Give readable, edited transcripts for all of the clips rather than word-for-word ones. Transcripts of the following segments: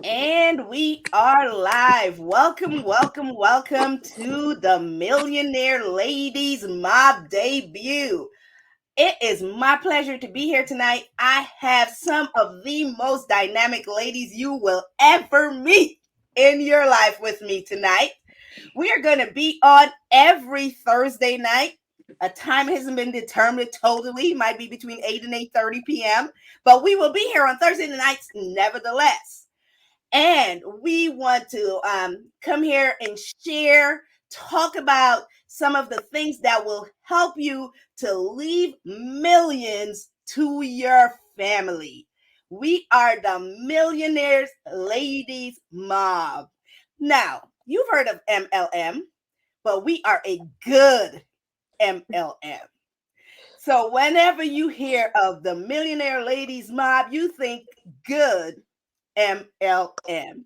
And we are live. Welcome, welcome, welcome to the Millionaire Ladies Mob debut. It is my pleasure to be here tonight. I have some of the most dynamic ladies you will ever meet in your life with me tonight. We are going to be on every Thursday night. A time hasn't been determined totally. It might be between 8 and 8:30 p.m. But we will be here on Thursday nights nevertheless. And we want to come here and share, talk about some of the things that will help you to leave millions to your family. We are the Millionaires Ladies Mob. Now, you've heard of MLM, but we are a good MLM. So whenever you hear of the Millionaire Ladies Mob, you think good MLM.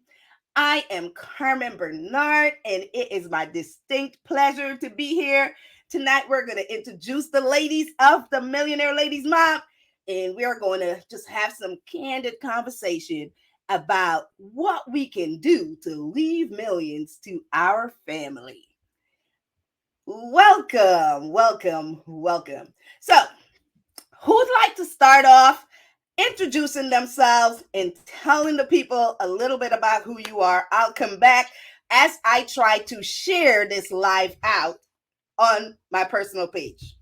I am Carmen Bernard, and it is my distinct pleasure to be here. Tonight, we're going to introduce the ladies of the Millionaire Ladies Mob, and we're going to just have some candid conversation about what we can do to leave millions to our family. Welcome, welcome, welcome. So, who'd like to start off introducing themselves and telling the people a little bit about who you are? I'll come back as I try to share this live out on my personal page.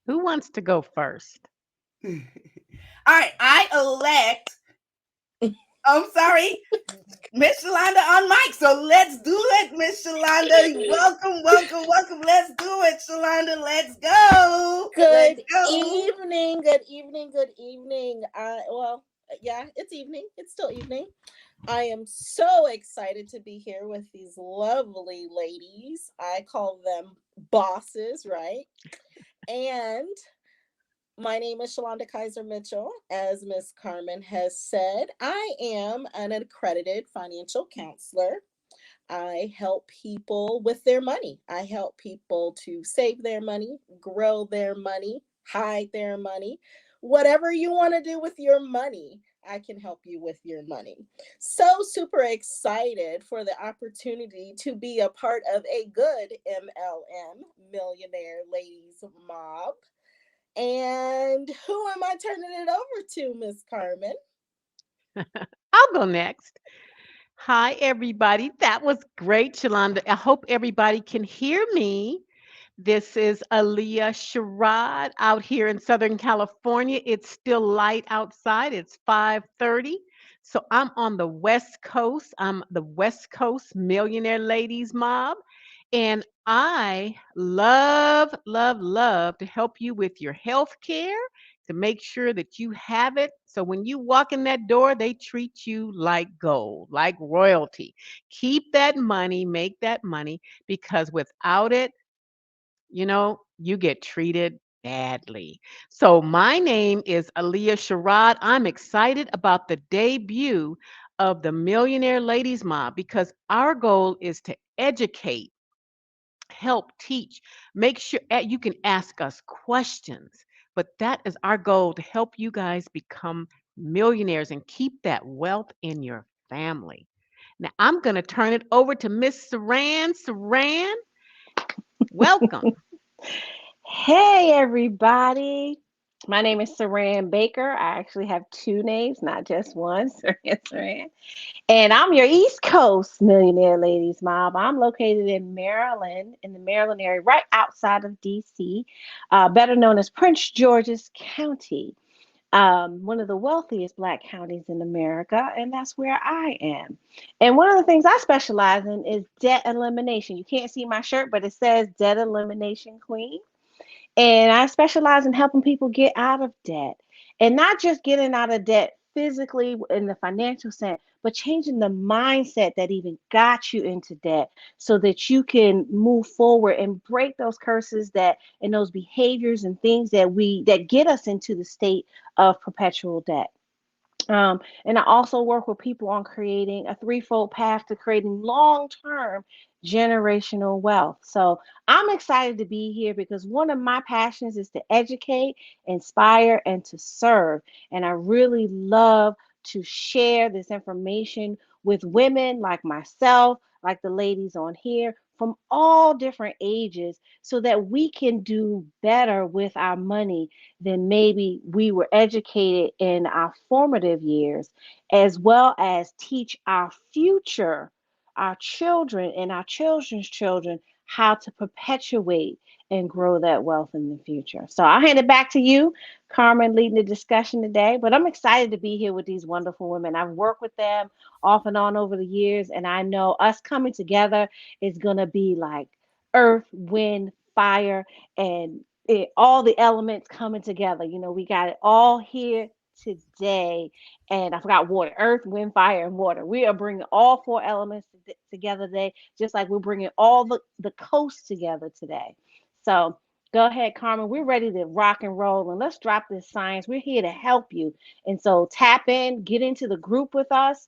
Who wants to go first? All right, I elect. I'm sorry, Miss Shalonda on mic. So let's do it, Miss Shalonda. Welcome, welcome, welcome. Let's do it, Shalonda. Let's go. Let's Good go. evening, good evening, good evening. Yeah, it's evening. It's still evening. I am so excited to be here with these lovely ladies. I call them bosses, right? And my name is Shalonda Kaiser Mitchell. As Miss Carmen has said, I am an accredited financial counselor. I help people with their money. I help people to save their money, grow their money, hide their money. Whatever you want to do with your money, I can help you with your money. So super excited for the opportunity to be a part of a good MLM, Millionaire Ladies Mob. And who am I turning it over to, Miss Carmen? I'll go next. Hi, everybody. That was great, Shalonda. I hope everybody can hear me. This is Aaliyah Sherrod out here in Southern California. It's still light outside. It's 5:30. So I'm on the West Coast. I'm the West Coast Millionaire Ladies Mob. And I love, love, love to help you with your health care to make sure that you have it. So when you walk in that door, they treat you like gold, like royalty. Keep that money, make that money, because without it, you get treated badly. So my name is Aaliyah Sherrod. I'm excited about the debut of the Millionaire Ladies Mob because our goal is to educate, help teach, make sure you can ask us questions. But that is our goal to help you guys become millionaires and keep that wealth in your family. Now I'm going to turn it over to Miss Saran. Saran, welcome. Hey, everybody. My name is Saran Baker. I actually have two names, not just one, Saran. And I'm your East Coast Millionaire Ladies Mob. I'm located in Maryland, in the Maryland area, right outside of D.C., better known as Prince George's County, one of the wealthiest Black counties in America, and that's where I am. And one of the things I specialize in is debt elimination. You can't see my shirt, but it says Debt Elimination Queen. And I specialize in helping people get out of debt and not just getting out of debt physically in the financial sense, but changing the mindset that even got you into debt so that you can move forward and break those curses that and those behaviors and things that get us into the state of perpetual debt. And I also work with people on creating a threefold path to creating long term generational wealth. So I'm excited to be here because one of my passions is to educate, inspire, and to serve. And I really love to share this information with women like myself, like the ladies on here, from all different ages, so that we can do better with our money than maybe we were educated in our formative years, as well as teach our future, our children, and our children's children how to perpetuate and grow that wealth in the future. So I'll hand it back to you, Carmen, leading the discussion today. But I'm excited to be here with these wonderful women. I've worked with them off and on over the years, and I know us coming together is going to be like earth, wind, fire, and all the elements coming together. You know, we got it all here today. And I forgot water, earth, wind, fire, and water. We are bringing all four elements together today, just like we're bringing all the coasts together today. So go ahead, Carmen. We're ready to rock and roll, and let's drop this science. We're here to help you. And so tap in, get into the group with us.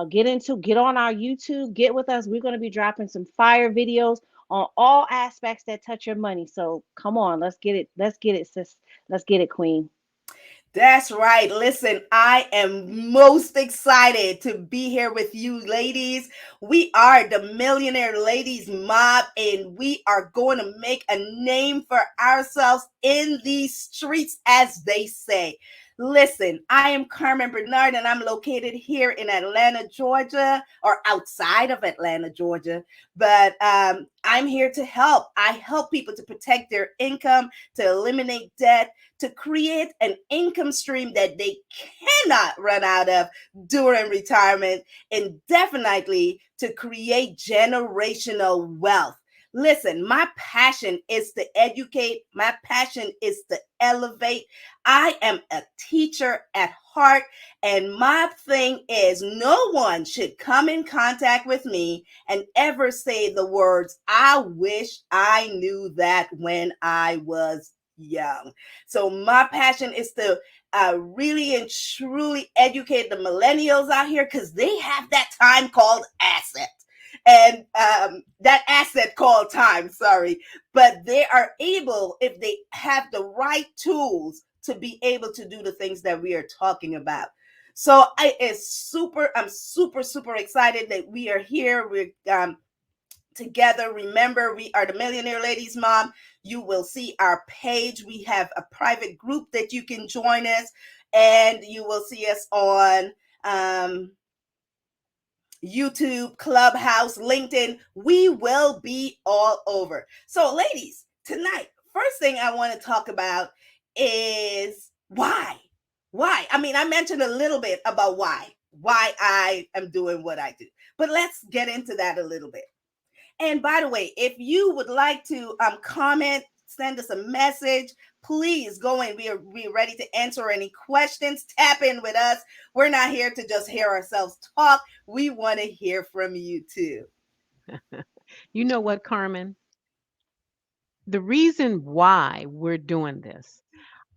Get on our YouTube, get with us. We're going to be dropping some fire videos on all aspects that touch your money. So come on, let's get it. Let's get it, sis. Let's get it, queen. That's right. Listen, I am most excited to be here with you, ladies. We are the Millionaire Ladies Mob, and we are going to make a name for ourselves in these streets, as they say. Listen, I am Carmen Bernard, and I'm located here in Atlanta, Georgia, or outside of Atlanta, Georgia. But I'm here to help. I help people to protect their income, to eliminate debt, to create an income stream that they cannot run out of during retirement, and definitely to create generational wealth. Listen, my passion is to educate. My passion is to elevate. I am a teacher at heart, and my thing is no one should come in contact with me and ever say the words, "I wish I knew that when I was young." So my passion is to really and truly educate the millennials out here, because they have that time called asset. And that asset called time, sorry. But they are able, if they have the right tools, to be able to do the things that we are talking about. So I'm super, super excited that we are here. We're together. Remember, we are the Millionaire Ladies Mob. You will see our page. We have a private group that you can join us, and you will see us on YouTube, Clubhouse, LinkedIn. We will be all over. So, ladies, tonight, first thing I want to talk about is why. Why? I mean, I mentioned a little bit about why I am doing what I do, but let's get into that a little bit. And by the way, if you would like to comment, send us a message, please go in. We're ready to answer any questions. Tap in with us. We're not here to just hear ourselves talk. We want to hear from you too. You know what, Carmen? The reason why we're doing this,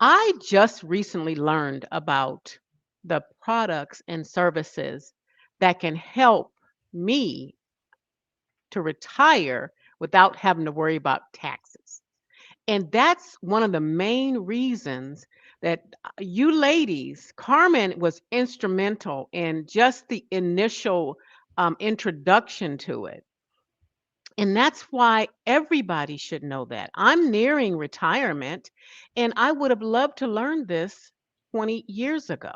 I just recently learned about the products and services that can help me to retire without having to worry about taxes. And that's one of the main reasons that you ladies, Carmen was instrumental in just the initial introduction to it. And that's why everybody should know that. I'm nearing retirement, and I would have loved to learn this 20 years ago.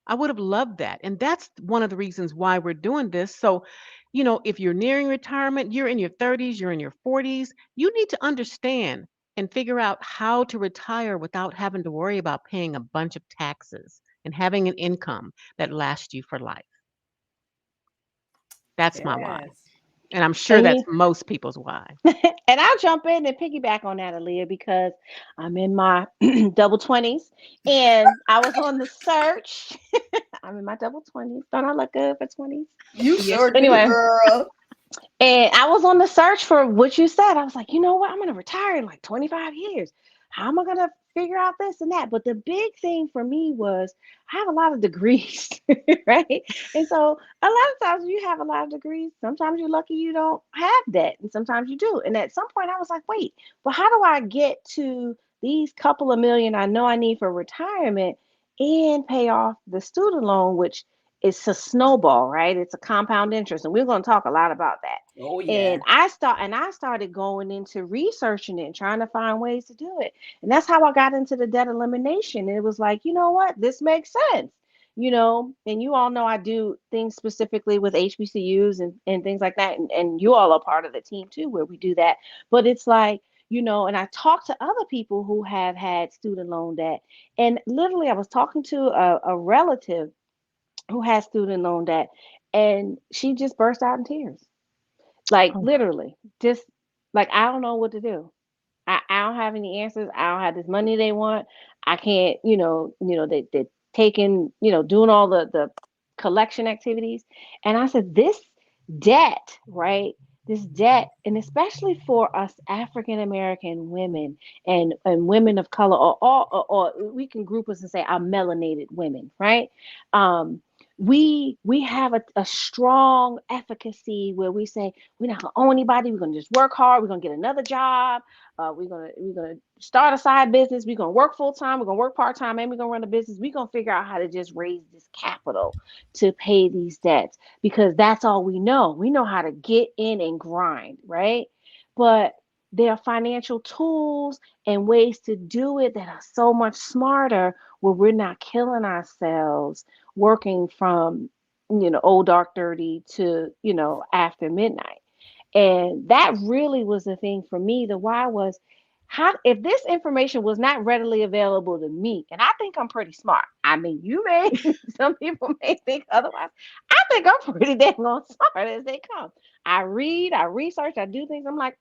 I would have loved that. And that's one of the reasons why we're doing this. So, if you're nearing retirement, you're in your 30s, you're in your 40s, you need to understand and figure out how to retire without having to worry about paying a bunch of taxes and having an income that lasts you for life. That's my why. Yes. And I'm sure And that's you most people's why. and I'll jump in and piggyback on that, Aaliyah, because I'm in my double 20s and I was on the search. I'm in my double 20s. Don't I look good for 20s? You Yes, sure you do, do. Anyway, girl. and I was on the search for what you said. I was like, you know what? I'm going to retire in like 25 years. How am I going to figure out this and that. But the big thing for me was I have a lot of degrees, right? And so a lot of times when you have a lot of degrees, sometimes you're lucky you don't have that, and sometimes you do. And at some point, I was like, wait, but how do I get to these couple of million I know I need for retirement and pay off the student loan, which is a snowball, right? It's a compound interest, and we're going to talk a lot about that. Oh yeah. And I started going into researching it and trying to find ways to do it. And that's how I got into the debt elimination. And it was like, you know what? This makes sense. And you all know I do things specifically with HBCUs and things like that. And you all are part of the team too, where we do that. But it's like, and I talked to other people who have had student loan debt. And literally, I was talking to a relative who has student loan debt, and she just burst out in tears. Like Oh, literally, just like I don't know what to do. I don't have any answers. I don't have this money they want. I can't, they're taking, doing all the collection activities. And I said, this debt, right? This debt, and especially for us African American women and women of color, or we can group us and say our melanated women, right? Um, we have a strong efficacy where we say we're not gonna owe anybody. We're gonna just work hard. We're gonna get another job. We're gonna start a side business. We're gonna work full time. We're gonna work part time, and we're gonna run a business. We're gonna figure out how to just raise this capital to pay these debts because that's all we know. We know how to get in and grind, right? But there are financial tools and ways to do it that are so much smarter where we're not killing ourselves working from old dark 30 to after midnight. And that really was the thing for me. The why was, how if this information was not readily available to me, and I think I'm pretty smart. I mean, you may some people may think otherwise. I think I'm pretty dang on smart as they come. I read, I research, I do things. I'm like,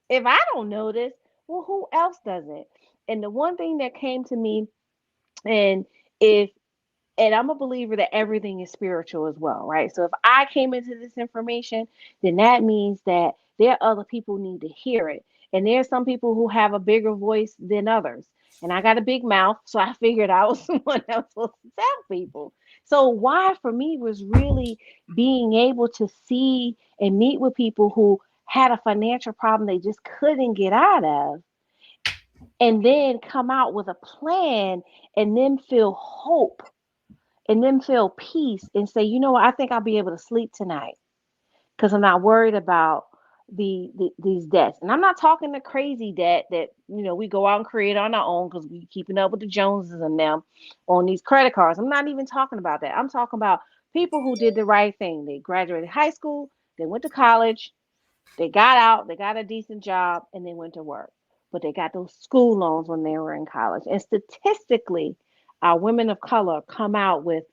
if I don't know this, well, who else doesn't? And the one thing that came to me, and if and I'm a believer that everything is spiritual as well, right? So if I came into this information, then that means that there are other people who need to hear it. And there's some people who have a bigger voice than others. And I got a big mouth, so I figured I was someone that was supposed to tell people. So why for me was really being able to see and meet with people who had a financial problem they just couldn't get out of, and then come out with a plan and then feel hope and then feel peace and say, you know what, I think I'll be able to sleep tonight because I'm not worried about these debts. And I'm not talking the crazy debt that we go out and create on our own because we keeping up with the Joneses and them on these credit cards. I'm not even talking about that. I'm talking about people who did the right thing. They graduated high school, they went to college, they got out, they got a decent job, and they went to work. But they got those school loans when they were in college. And statistically, our women of color come out with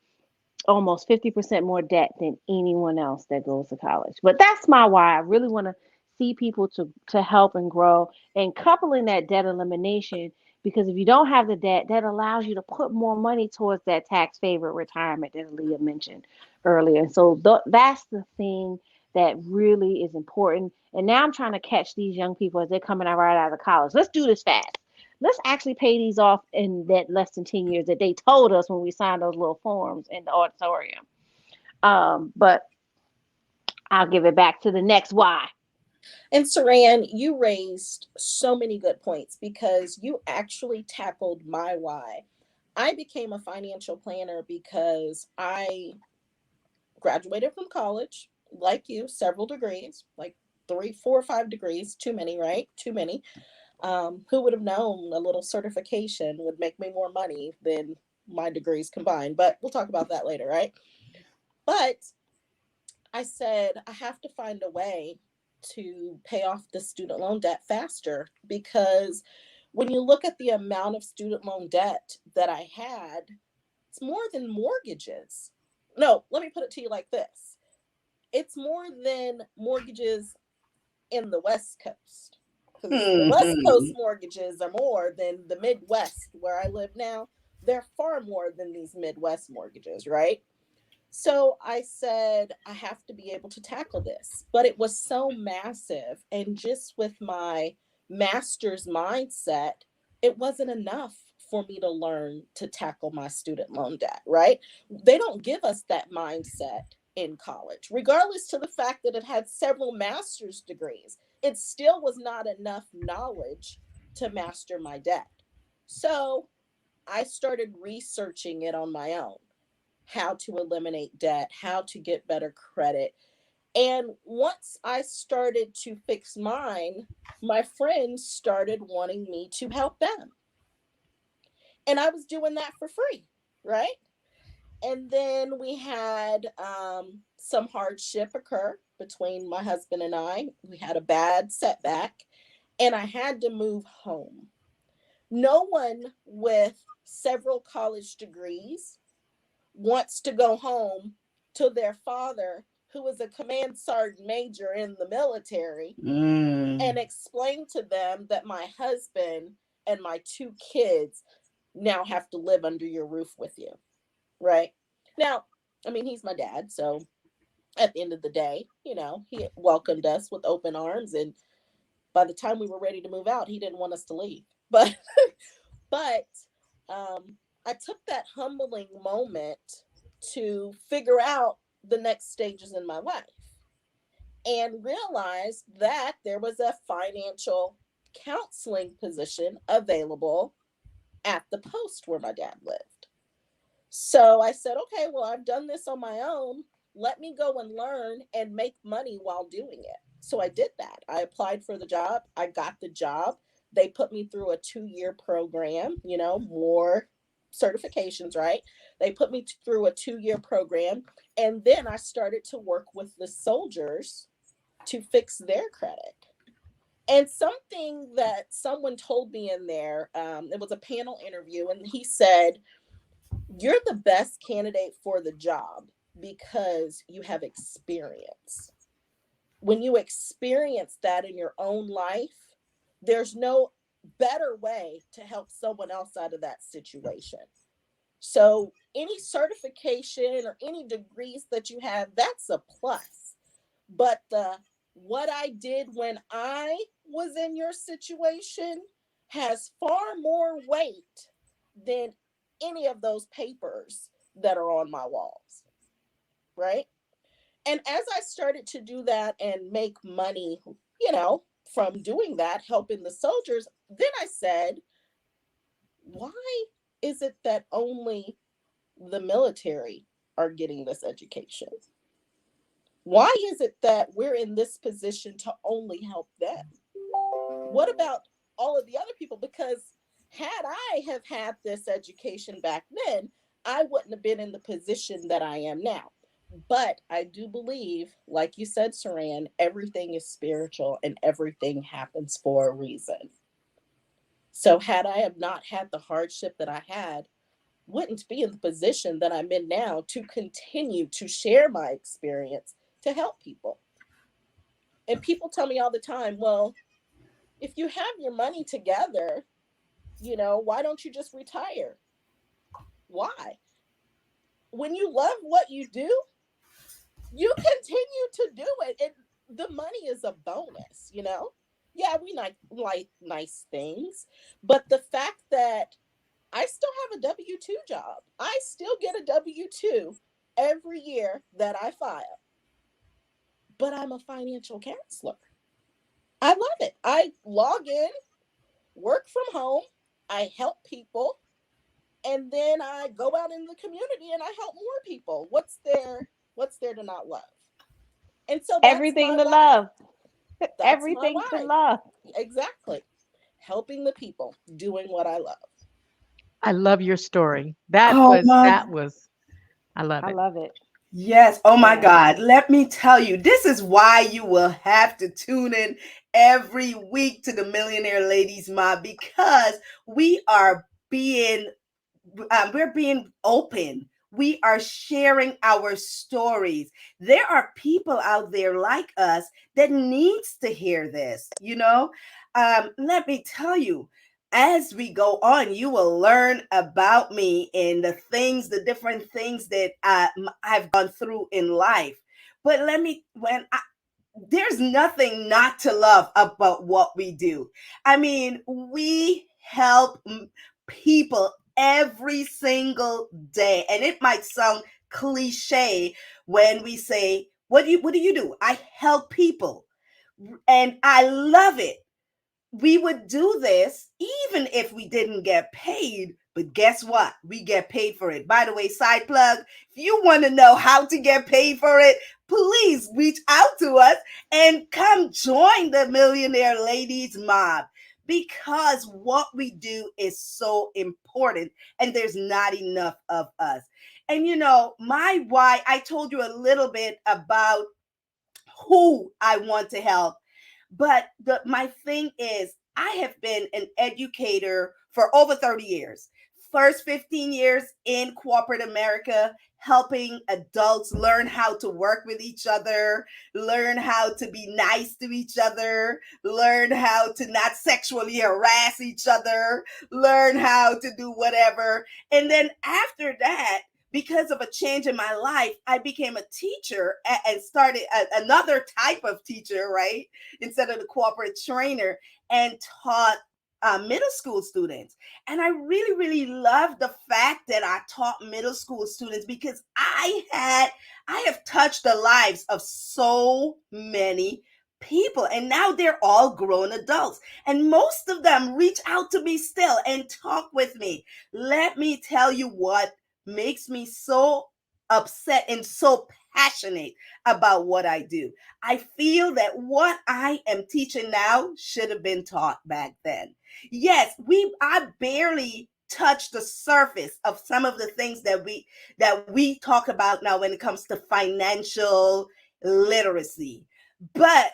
almost 50% more debt than anyone else that goes to college. But that's my why. I really want to see people to help and grow and coupling that debt elimination, because if you don't have the debt, that allows you to put more money towards that tax favorite retirement that Leah mentioned earlier. And so that's the thing that really is important. And now I'm trying to catch these young people as they're coming out right out of college. Let's do this fast. Let's actually pay these off in that less than 10 years that they told us when we signed those little forms in the auditorium. But I'll give it back to the next why. And Saran, you raised so many good points because you actually tackled my why. I became a financial planner because I graduated from college, like you, several degrees, like three, four, 5 degrees, too many, right? Too many. Who would have known a little certification would make me more money than my degrees combined? But we'll talk about that later, right? But I said, I have to find a way to pay off the student loan debt faster because when you look at the amount of student loan debt that I had, it's more than mortgages. No, let me put it to you like this: it's more than mortgages in the West Coast. Because the West Coast Hmm. mortgages are more than the Midwest where I live now. They're far more than these Midwest mortgages, right? So I said, I have to be able to tackle this. But it was so massive. And just with my master's mindset, it wasn't enough for me to learn to tackle my student loan debt, right? They don't give us that mindset in college, regardless to the fact that it had several master's degrees. It still was not enough knowledge to master my debt. So I started researching it on my own, how to eliminate debt, how to get better credit. And once I started to fix mine, my friends started wanting me to help them. And I was doing that for free, right? And then we had some hardship occur between my husband and I. We had a bad setback, and I had to move home. No one with several college degrees wants to go home to their father, who is a command sergeant major in the military, and explain to them that my husband and my two kids now have to live under your roof with you, right? Now, I mean, he's my dad, so at the end of the day, he welcomed us with open arms, and by the time we were ready to move out, he didn't want us to leave. But I took that humbling moment to figure out the next stages in my life and realized that there was a financial counseling position available at the post where my dad lived. So I said, okay, well, I've done this on my own. Let me go and learn and make money while doing it. So I did that. I applied for the job. I got the job. They put me through a 2-year program, more certifications, right? They put me through a 2-year program. And then I started to work with the soldiers to fix their credit. And something that someone told me in there, it was a panel interview, and he said, you're the best candidate for the job because you have experience. When you experience that in your own life, there's no better way to help someone else out of that situation. So any certification or any degrees that you have, that's a plus. But what I did when I was in your situation has far more weight than any of those papers that are on my walls, right? And as I started to do that and make money, from doing that, helping the soldiers, then I said, why is it that only the military are getting this education? Why is it that we're in this position to only help them? What about all of the other people? Because had I have had this education back then, I wouldn't have been in the position that I am now. But I do believe, like you said, Saran, everything is spiritual and everything happens for a reason. So had I have not had the hardship that I had, wouldn't be in the position that I'm in now to continue to share my experience to help people. And people tell me all the time, well, if you have your money together, why don't you just retire? Why? When you love what you do, you continue to do it. And the money is a bonus. Yeah, we like nice things, but the fact that I still have a W-2 job, I still get a W-2 every year that I file, but I'm a financial counselor. I love it. I log in, work from home, I help people, and then I go out in the community and I help more people. What's there to not love? And so that's Everything my to why. love. That's my Everything to why. love. Exactly. Helping the people, doing what I love. I love your story. Oh my, I love I it. love it. yes. Oh my Yeah. God. Let me tell you, this is why you will have to tune in every week to the Millionaire Ladies Mob, because we are being we're being open. We are sharing our stories. There are people out there like us that needs to hear this. Let me tell you, as we go on, you will learn about me and the different things that I've gone through in life. But there's nothing not to love about what we do. I mean, we help people every single day. And it might sound cliche when we say, what do you do? I help people. And I love it. We would do this even if we didn't get paid. But guess what? We get paid for it. By the way, side plug, if you want to know how to get paid for it, please reach out to us and come join the Millionaire Ladies Mob, because what we do is so important and there's not enough of us. And my why, I told you a little bit about who I want to help. But my thing is, I have been an educator for over 30 years. First 15 years in corporate America, helping adults learn how to work with each other, learn how to be nice to each other, learn how to not sexually harass each other, learn how to do whatever. And then after that, because of a change in my life, I became a teacher and started another type of teacher, right? Instead of the corporate trainer, and taught middle school students. And I really, really love the fact that I taught middle school students, because I have touched the lives of so many people, and now they're all grown adults, and most of them reach out to me still and talk with me. Let me tell you what makes me so upset and so passionate about what I do. I feel that what I am teaching now should have been taught back then. Yes, I barely touched the surface of some of the things that we talk about now when it comes to financial literacy. But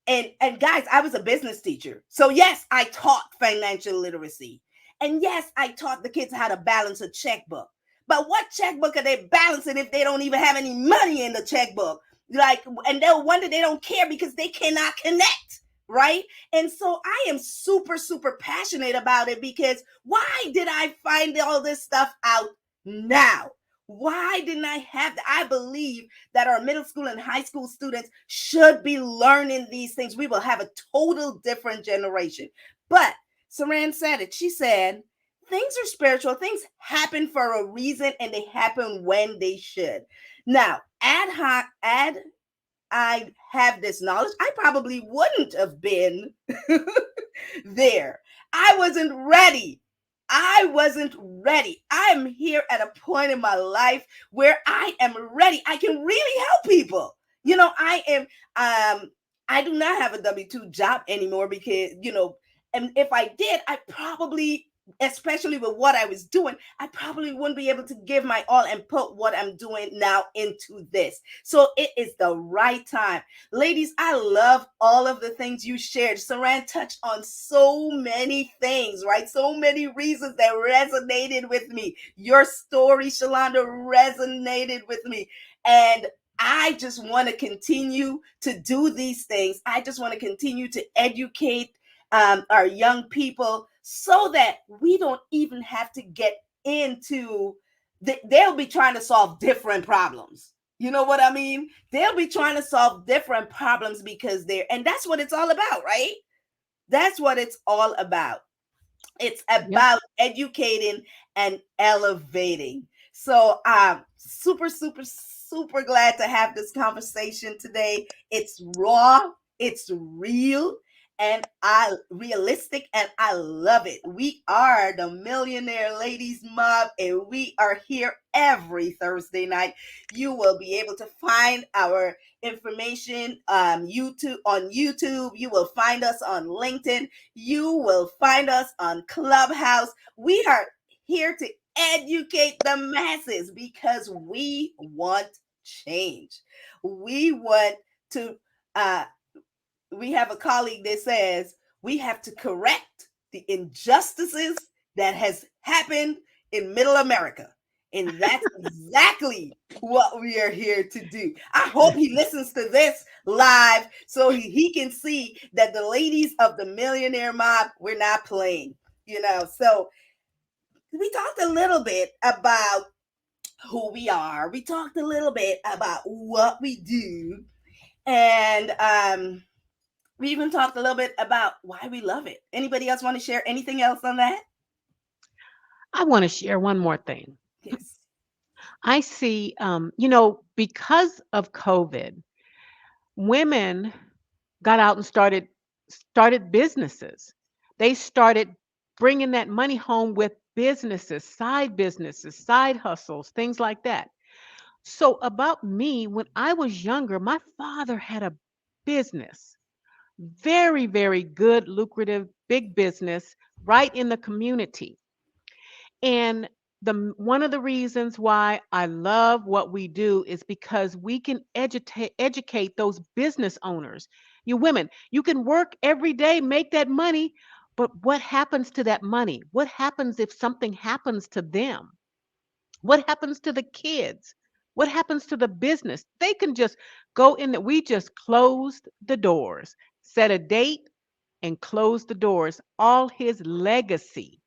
and guys, I was a business teacher. So yes, I taught financial literacy. And yes, I taught the kids how to balance a checkbook. But what checkbook are they balancing if they don't even have any money in the checkbook? Like, and they'll wonder, they don't care because they cannot connect, right? And so I am super, super passionate about it, because why did I find all this stuff out now? Why didn't I have that? I believe that our middle school and high school students should be learning these things. We will have a total different generation. But Saran said it. She said, things are spiritual. Things happen for a reason, and they happen when they should. Now, ad I have this knowledge, I probably wouldn't have been there. I wasn't ready. I wasn't ready. I'm here at a point in my life where I am ready. I can really help people. I do not have a W-2 job anymore, because, and if I did, I probably, especially with what I was doing, I probably wouldn't be able to give my all and put what I'm doing now into this. So it is the right time. Ladies, I love all of the things you shared. Saran touched on so many things, right? So many reasons that resonated with me. Your story, Shalonda, resonated with me. And I just want to continue to do these things. I just want to continue to educate our young people, so that we don't even have to get into they'll be trying to solve different problems. You know what I mean? They'll be trying to solve different problems because and that's what it's all about, right? That's what it's all about. It's Yep. about educating and elevating. So I'm super, super, super glad to have this conversation today. It's raw, it's real, and I realistic, and I love it. We are the Millionaire Ladies Mob, and we are here every Thursday night. You will be able to find our information on YouTube. You will find us on LinkedIn. You will find us on Clubhouse. We are here to educate the masses, because we want change. We want to, uh, we have a colleague that says we have to correct the injustices that has happened in middle America. And that's exactly what we are here to do. I hope he listens to this live so he can see that the ladies of the Millionaire Mob, we're not playing, So we talked a little bit about who we are. We talked a little bit about what we do. And We even talked a little bit about why we love it. Anybody else want to share anything else on that? I want to share one more thing. Yes. I see, because of COVID, women got out and started businesses. They started bringing that money home with businesses, side hustles, things like that. So about me, when I was younger, my father had a business, very, very good, lucrative, big business right in the community. And one of the reasons why I love what we do is because we can educate those business owners. You women, you can work every day, make that money, but what happens to that money? What happens if something happens to them? What happens to the kids? What happens to the business? They can just go in that we just closed the doors, set a date and close the doors. All his legacy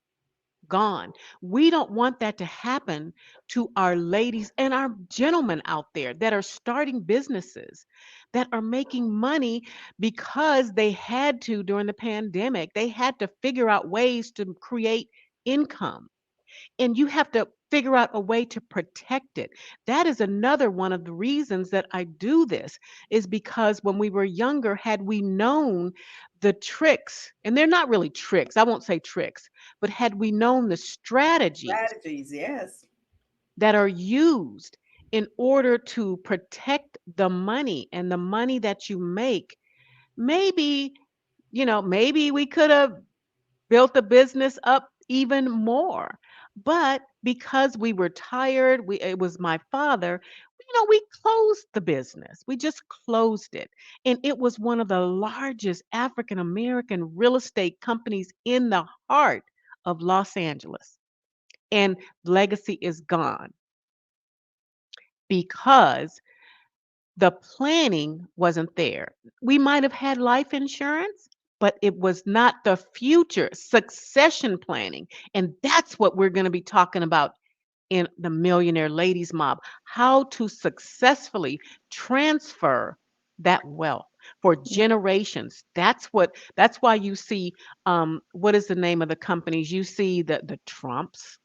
gone. We don't want that to happen to our ladies and our gentlemen out there that are starting businesses, that are making money because they had to during the pandemic. They had to figure out ways to create income, and you have to figure out a way to protect it. That is another one of the reasons that I do this, is because when we were younger, had we known the tricks, and they're not really tricks, I won't say tricks, but had we known the strategies Strategies, yes. that are used in order to protect the money and the money that you make, maybe, maybe we could have built the business up even more. But because we were tired, it was my father, we closed the business. We just closed it. And it was one of the largest African American real estate companies in the heart of Los Angeles. And legacy is gone because the planning wasn't there. We might have had life insurance, but it was not the future succession planning. And that's what we're going to be talking about in the Millionaire Ladies Mob, how to successfully transfer that wealth for generations. That's why you see, what is the name of the companies? You see the Trumps.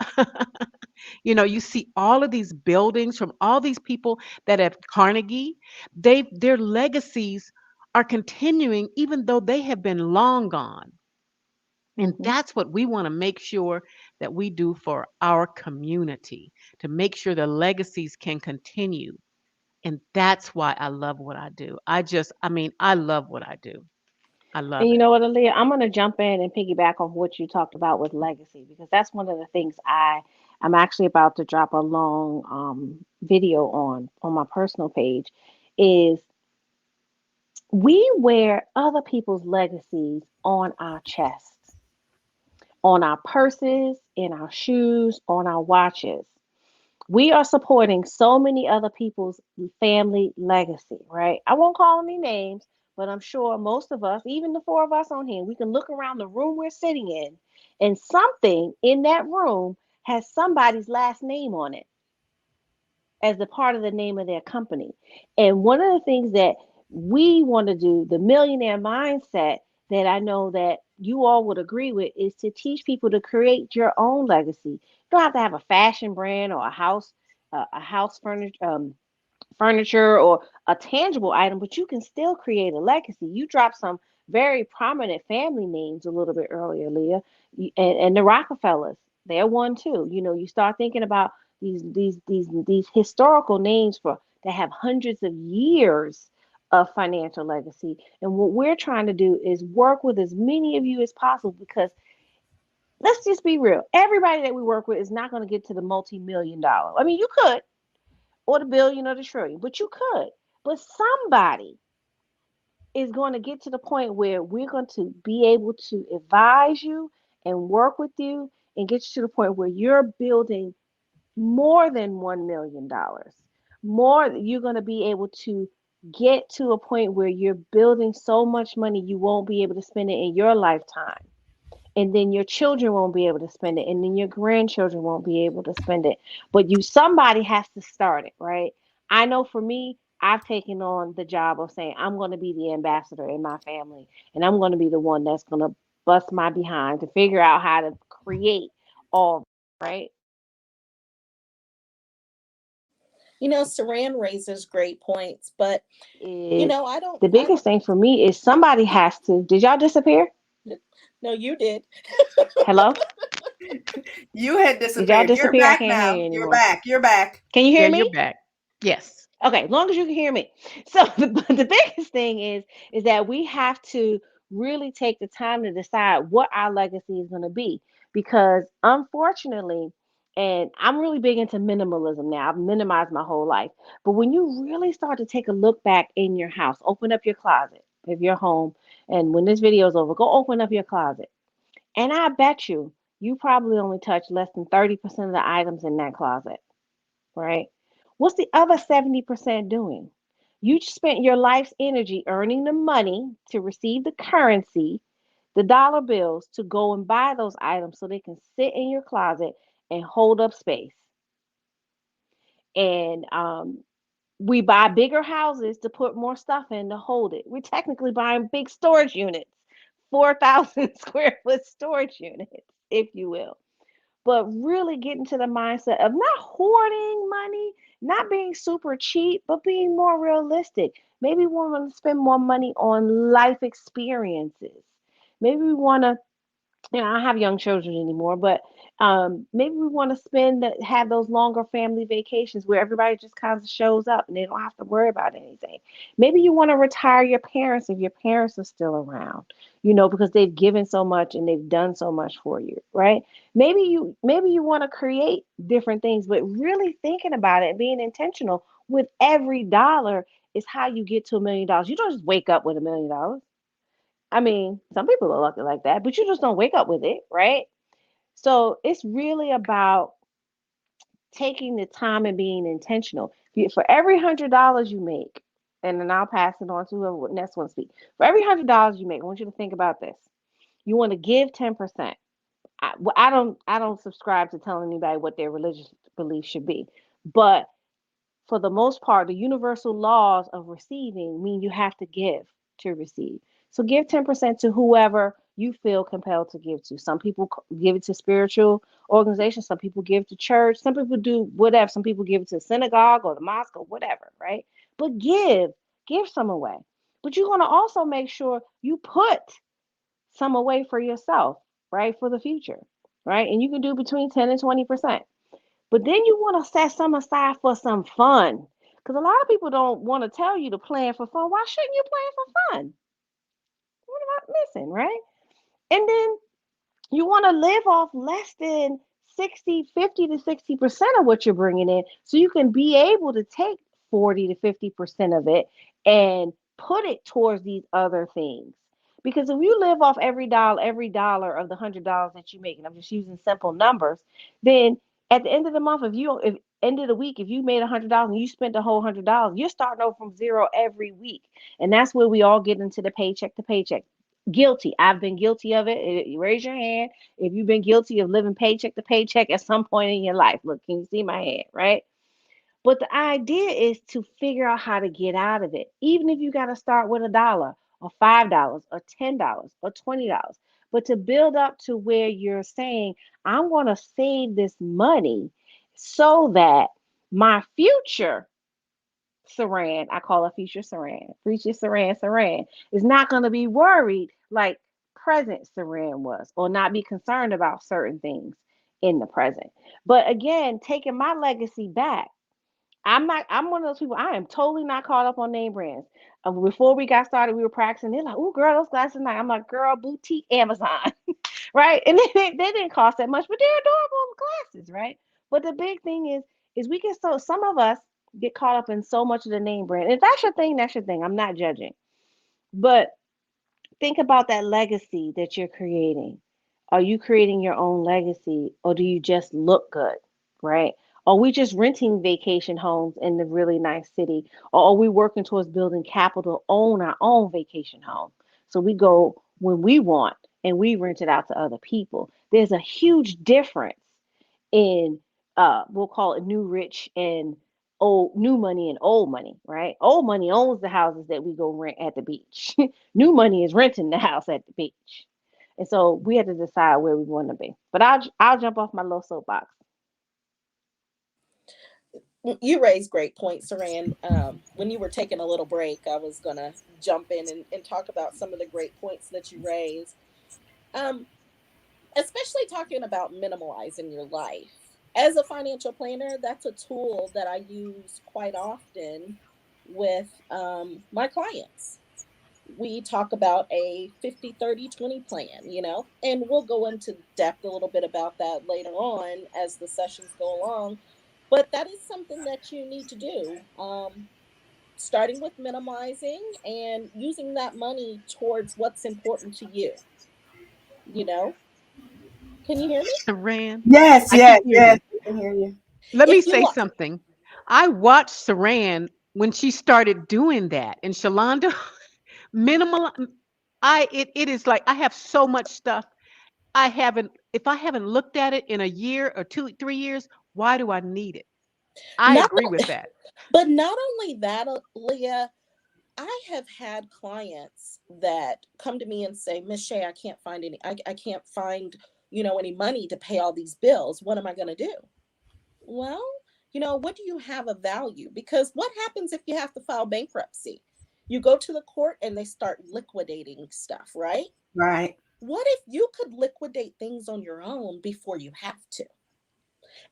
You see all of these buildings from all these people that have Carnegie. Their legacies are continuing even though they have been long gone. And Mhm. that's what we want to make sure that we do for our community, to make sure the legacies can continue. And that's why I love what I do. I love what I do. I And love you it. know what, Aaliyah, I'm gonna jump in and piggyback on what you talked about with legacy because that's one of the things I'm actually about to drop a long video on my personal page is we wear other people's legacies on our chests, on our purses, in our shoes, on our watches. We are supporting so many other people's family legacy, right? I won't call any names, but I'm sure most of us, even the four of us on here, we can look around the room we're sitting in, and something in that room has somebody's last name on it as a part of the name of their company. And one of the things that we want to do, the millionaire mindset that I know that you all would agree with, is to teach people to create your own legacy. You don't have to have a fashion brand or a house furniture or a tangible item, but you can still create a legacy. You dropped some very prominent family names a little bit earlier, Leah, and the Rockefellers. They're one too. You start thinking about these historical names for that have hundreds of years of financial legacy. And what we're trying to do is work with as many of you as possible because let's just be real. Everybody that we work with is not going to get to the multi-million dollar. I mean, you could, or the billion or the trillion, but you could. But somebody is going to get to the point where we're going to be able to advise you and work with you and get you to the point where you're building more than $1 million. More, you're going to be able to get to a point where you're building so much money you won't be able to spend it in your lifetime, and then your children won't be able to spend it, and then your grandchildren won't be able to spend it. But somebody has to start it, right? I know for me, I've taken on the job of saying I'm going to be the ambassador in my family, and I'm going to be the one that's going to bust my behind to figure out how to create all right. Saran raises great points, but Is I don't. the biggest thing for me is somebody has to. Did y'all disappear? No, you did. Hello? You had Did y'all disappeared. You're disappear? I back can't hear now. you You're anymore. back. You're back. Can you Yeah, hear you're me? back. Yes. Okay, as long as you can hear me. So the biggest thing is that we have to really take the time to decide what our legacy is going to be, because unfortunately, and I'm really big into minimalism now. I've minimized my whole life. But when you really start to take a look back in your house, open up your closet if you're home, and when this video is over, go open up your closet. And I bet you probably only touch less than 30% of the items in that closet, right? What's the other 70% doing? You spent your life's energy earning the money to receive the currency, the dollar bills, to go and buy those items so they can sit in your closet and hold up space. And we buy bigger houses to put more stuff in to hold it. We're technically buying big storage units, 4,000 square foot storage units, if you will, but really get into the mindset of not hoarding money, not being super cheap, but being more realistic. Maybe we want to spend more money on life experiences. Maybe we want to, I don't have young children anymore, but maybe we want to have those longer family vacations where everybody just kind of shows up and they don't have to worry about anything. Maybe you want to retire your parents if your parents are still around, because they've given so much and they've done so much for you, right? Maybe you want to create different things, but really thinking about it and being intentional with every dollar is how you get to $1 million. You don't just wake up with $1 million. I mean, some people are lucky like that, but you just don't wake up with it, right? So it's really about taking the time and being intentional. For every $100 you make, and then I'll pass it on to whoever next one to speak. For every $100 you make, I want you to think about this. You want to give 10%. I don't subscribe to telling anybody what their religious beliefs should be, but for the most part, the universal laws of receiving mean you have to give to receive. So give 10% to whoever you feel compelled to give to. Some people give it to spiritual organizations, some people give to church, some people do whatever, some people give it to synagogue or the mosque or whatever, right? But give some away. But you're going to also make sure you put some away for yourself, right? For the future, right? And you can do between 10 and 20%. But then you want to set some aside for some fun. Because a lot of people don't want to tell you to plan for fun. Why shouldn't you plan for fun? What am I missing, right? And then you want to live off less than 50 to 60% of what you're bringing in so you can be able to take 40 to 50% of it and put it towards these other things. Because if you live off every dollar of the $100 that you make, and I'm just using simple numbers, then at the end of the month, if end of the week, if you made $100 and you spent the whole $100, you're starting over from zero every week. And that's where we all get into the paycheck to paycheck. Guilty. I've been guilty of it. Raise your hand if you've been guilty of living paycheck to paycheck at some point in your life. Look, can you see my hand, right? But the idea is to figure out how to get out of it. Even if you got to start with $1 or $5 or $10 or $20, but to build up to where you're saying, I'm going to save this money so that my future Saran, I call her future Saran, future Saran is not going to be worried like present Saran was, or not be concerned about certain things in the present. But again, taking my legacy back, I'm one of those people. I am totally not caught up on name brands. Before we got started, we were practicing. They're like, "Oh, girl, those glasses nice." I'm like, "Girl, boutique Amazon," right? And they didn't cost that much, but they're adorable glasses, right? But the big thing is we get some of us get caught up in so much of the name brand. If that's your thing, that's your thing. I'm not judging, but think about that legacy that you're creating. Are you creating your own legacy, or do you just look good, right? Are we just renting vacation homes in the really nice city, or are we working towards building capital, own our own vacation home? So we go when we want and we rent it out to other people. There's a huge difference in we'll call it new rich and new money and old money, right? Old money owns the houses that we go rent at the beach. New money is renting the house at the beach. And so we had to decide where we want to be. But I'll jump off my little soapbox. You raised great points, Saran. When you were taking a little break, I was gonna jump in and talk about some of the great points that you raised. Um, Especially talking about minimalizing your life. As a financial planner, that's a tool that I use quite often with my clients. We talk about a 50-30-20 plan, and we'll go into depth a little bit about that later on as the sessions go along. But that is something that you need to do. Starting with minimizing and using that money towards what's important to you. You know, can you hear me? Saran, Yes, I can yes, hear yes. you. We can hear you. Let If me you say something. I watched Saran when she started doing that. And Shalonda, minimal it is like I have so much stuff. I haven't if I haven't looked at it in a year or 2, 3 years, why do I need it? I not agree with that. But not only that, Leah, I have had clients that come to me and say, Miss Shay, I can't find I can't find, any money to pay all these bills. What am I going to do? Well, what do you have of value? Because what happens if you have to file bankruptcy? You go to the court and they start liquidating stuff, right? Right. What if you could liquidate things on your own before you have to?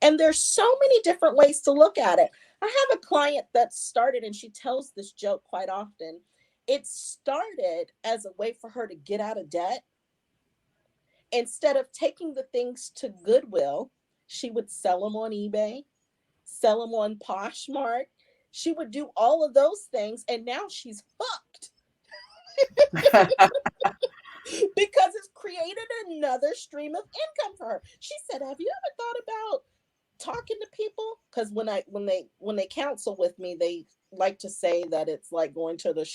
And there's so many different ways to look at it. I have a client that started, and she tells this joke quite often. It started as a way for her to get out of debt. Instead of taking the things to Goodwill, she would sell them on eBay, sell them on Poshmark. She would do all of those things, and now she's hooked because it's created another stream of income for her. She said, "Have you ever thought about talking to people?" Because when they counsel with me, they like to say that it's like going to the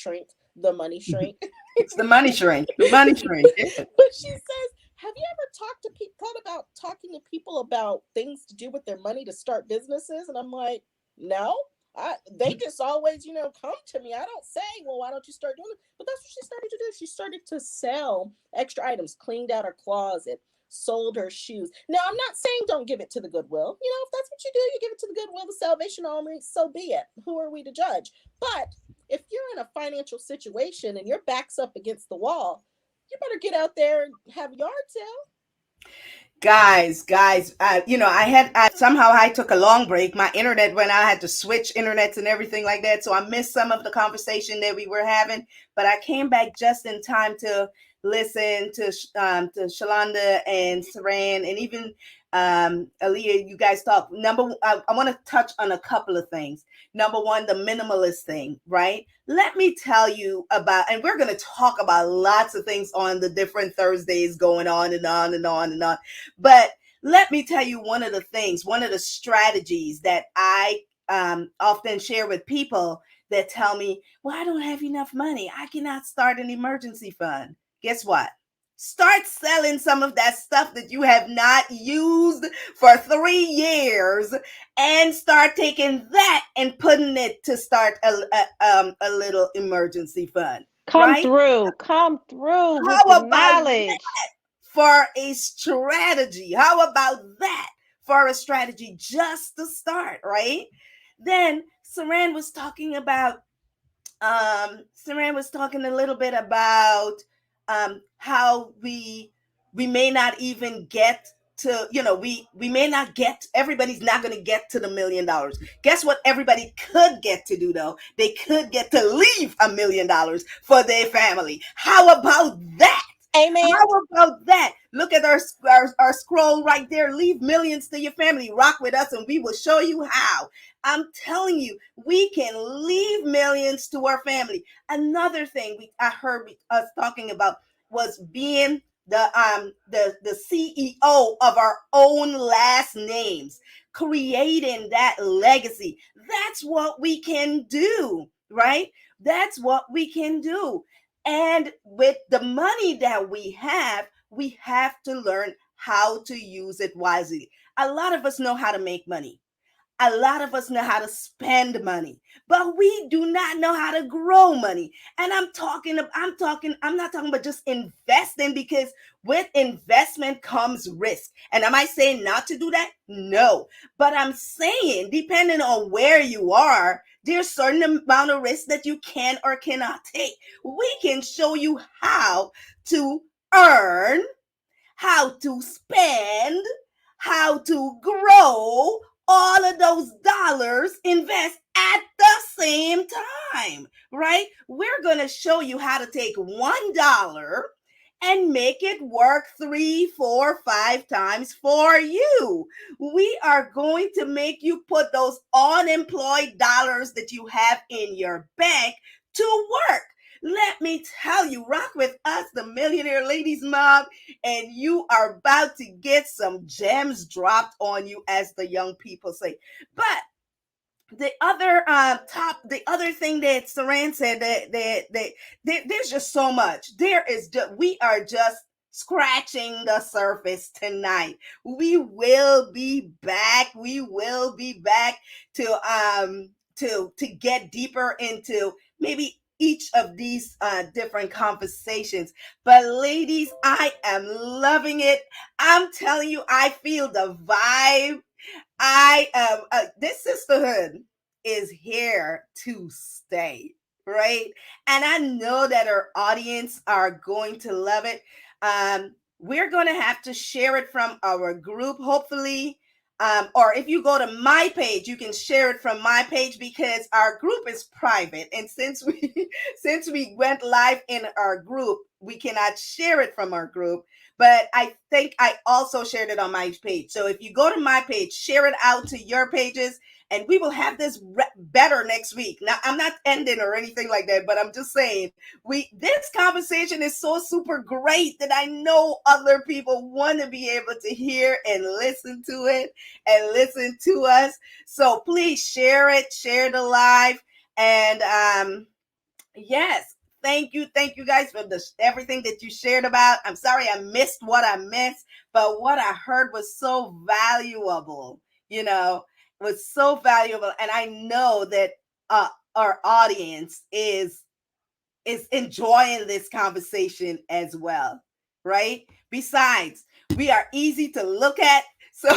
money shrink. It's the money shrink. The money shrink. Yeah. But she says, "Have you ever thought about talking to people about things to do with their money to start businesses?" And I'm like, "No." They just always, come to me. I don't say, "Well, why don't you start doing it?" But that's what she started to do. She started to sell extra items, cleaned out her closet, sold her shoes. Now, I'm not saying don't give it to the Goodwill. If that's what you do, you give it to the Goodwill, the Salvation Army, so be it. Who are we to judge? But if you're in a financial situation and your back's up against the wall, you better get out there and have a yard sale. Guys, I somehow I took a long break. My internet went out. I had to switch internets and everything like that. So I missed some of the conversation that we were having, but I came back just in time to listen to Shalonda and Saran and even Aaliyah. You guys talk. I want to touch on a couple of things. Number one, the minimalist thing, right? Let me tell you about, and we're going to talk about lots of things on the different Thursdays going on and on and on and on. But let me tell you one of the strategies that I often share with people that tell me, well, I don't have enough money. I cannot start an emergency fund. Guess what? Start selling some of that stuff that you have not used for 3 years and start taking that and putting it to start a little emergency fund, right? Come through with the How about knowledge. for a strategy? How about that for a strategy just to start, right? Then Saran was talking a little bit about how we may not even get to, we may not get, everybody's not going to get to the $1 million. Guess what everybody could get to do though? They could get to leave $1 million for their family. How about that? Amen. How about that? Look at our scroll right there. Leave millions to your family. Rock with us and we will show you how. I'm telling you, we can leave millions to our family. Another thing I heard us talking about was being the CEO of our own last names, creating that legacy. That's what we can do, right? That's what we can do. And with the money that we have to learn how to use it wisely. A lot of us know how to make money. A lot of us know how to spend money, but we do not know how to grow money. And I'm not talking about just investing, because with investment comes risk. And am I saying not to do that? No. But I'm saying, depending on where you are, there's certain amount of risk that you can or cannot take. We can show you how to earn, how to spend, how to grow all of those dollars, invest at the same time, right? We're going to show you how to take $1 and make it work 3, 4, 5 times for you. We are going to make you put those unemployed dollars that you have in your bank to work. Let me tell you, rock with us, the Millionaire Ladies Mob, and you are about to get some gems dropped on you, as the young people say. But the other thing that Saran said, that there's just so much. We are just scratching the surface tonight. We will be back. We will be back to get deeper into maybe each of these different conversations. But ladies, I am loving it. I'm telling you, I feel the vibe. I am this sisterhood is here to stay, right? And I know that our audience are going to love it. We're going to have to share it from our group, hopefully. Or if you go to my page, you can share it from my page, because our group is private. And since we since we went live in our group, we cannot share it from our group. But I think I also shared it on my page. So if you go to my page, share it out to your pages, and we will have this better next week. Now, I'm not ending or anything like that, but I'm just saying, this conversation is so super great that I know other people want to be able to hear and listen to it and listen to us. So please share it, share the live, and yes, thank you guys for everything that you shared about. I'm sorry I missed what I missed, but what I heard was so valuable. You know, was so valuable, and I know that our audience is enjoying this conversation as well, right? Besides, we are easy to look at, so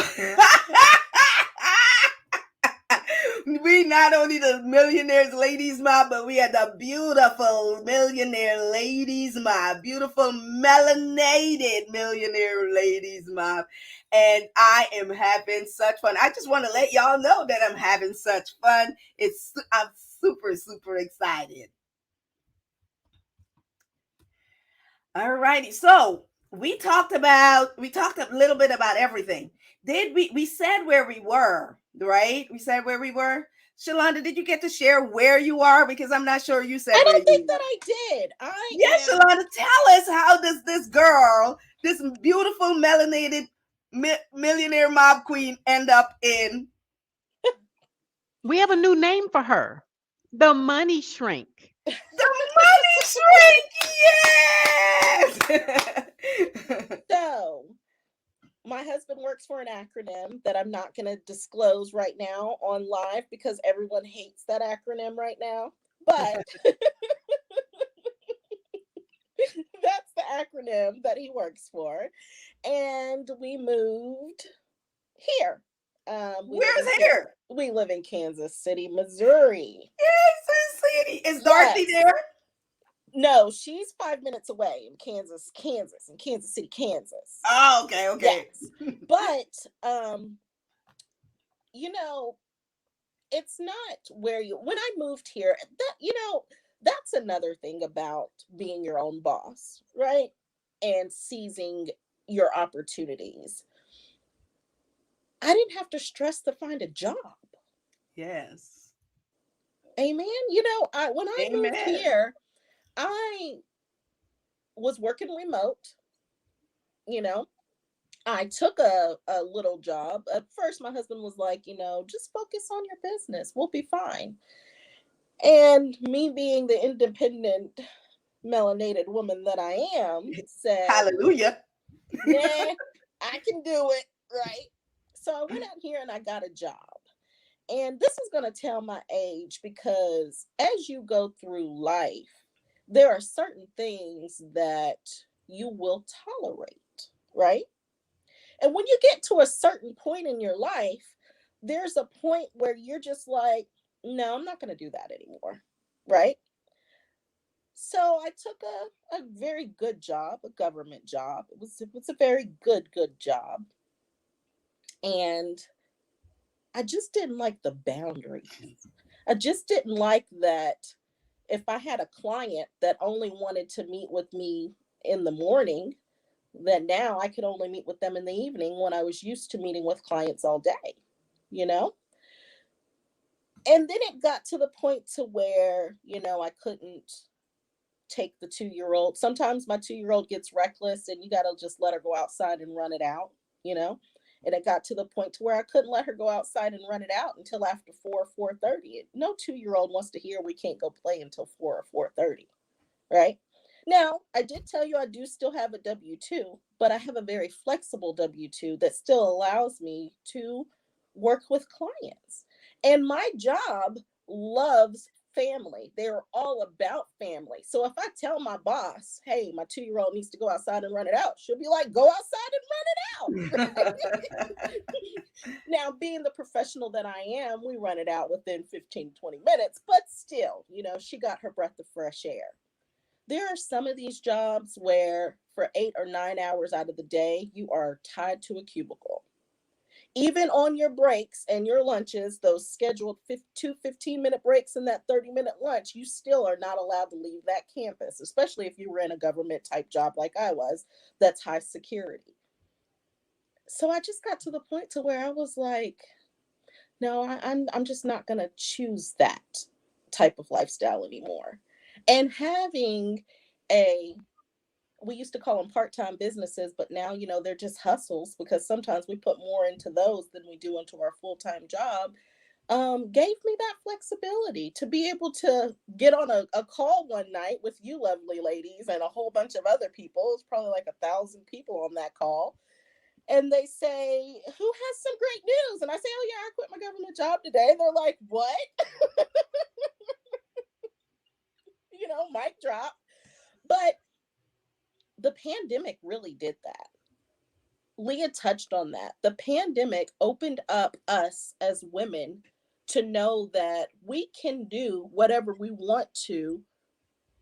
we not only the Millionaires Ladies Mob, but we are the beautiful Millionaire Ladies Mob, beautiful melanated Millionaire Ladies Mob. And I am having such fun. I just want to let y'all know that I'm having such fun. I'm super, super excited. All righty. So we talked a little bit about everything. Did we said where we were, right? We said where we were. Shalonda, did you get to share where you are? Because I'm not sure you said I where don't think you that are. I did. I Yes, am. Shalonda, tell us, how does this girl, this beautiful melanated millionaire mob queen, end up in We have a new name for her, the money shrink. the money shrink? Yes. So, my husband works for an acronym that I'm not going to disclose right now on live because everyone hates that acronym right now. But that's the acronym that he works for. And we moved here. We live Where's here? we live in Kansas City, Missouri. Yes, City. Is Dorothy Yes. there? No, she's 5 minutes away in in Kansas City, Kansas. Oh, okay, okay. Yes. But you know, it's not where you when I moved here, that's another thing about being your own boss, right? And seizing your opportunities. I didn't have to stress to find a job. Yes. Amen. When I moved Amen. here, I was working remote, you know. I took a little job. At first, my husband was like, just focus on your business. We'll be fine. And me being the independent, melanated woman that I am, said, Hallelujah. nah, I can do it. Right. So I went out here and I got a job. And this is going to tell my age because as you go through life, there are certain things that you will tolerate, right? And when you get to a certain point in your life, there's a point where you're just like, no, I'm not going to do that anymore, right? So I took a very good job, a government job. It was a very good job. And I just didn't like the boundaries. I just didn't like that if I had a client that only wanted to meet with me in the morning, then now I could only meet with them in the evening when I was used to meeting with clients all day, you know? And then it got to the point to where, I couldn't take the 2-year old. Sometimes my 2-year old gets reckless and you got to just let her go outside and run it out, you know? And it got to the point to where I couldn't let her go outside and run it out until after 4:30. No 2-year old wants to hear we can't go play until 4 or 4:30, right? Now, I did tell you I do still have a W 2, but I have a very flexible W 2 that still allows me to work with clients. And my job loves family. They're all about family. So if I tell my boss, hey, my 2-year old needs to go outside and run it out, she'll be like, go outside and run it out. Now, being the professional that I am, we run it out within 15, 20 minutes, but still, she got her breath of fresh air. There are some of these jobs where for 8 or 9 hours out of the day, you are tied to a cubicle. Even on your breaks and your lunches, those scheduled 15-minute breaks and that 30-minute lunch, you still are not allowed to leave that campus, especially if you were in a government type job like I was, that's high security. So I just got to the point to where I was like, no, I'm just not going to choose that type of lifestyle anymore. And having a we used to call them part-time businesses, but now they're just hustles because sometimes we put more into those than we do into our full-time job. Gave me that flexibility to be able to get on a call one night with you lovely ladies and a whole bunch of other people. It's probably like 1,000 people on that call, and they say, who has some great news? And I say, oh yeah, I quit my government job today. They're like, what? Mic drop. But the pandemic really did that. Leah touched on that. The pandemic opened up us as women to know that we can do whatever we want to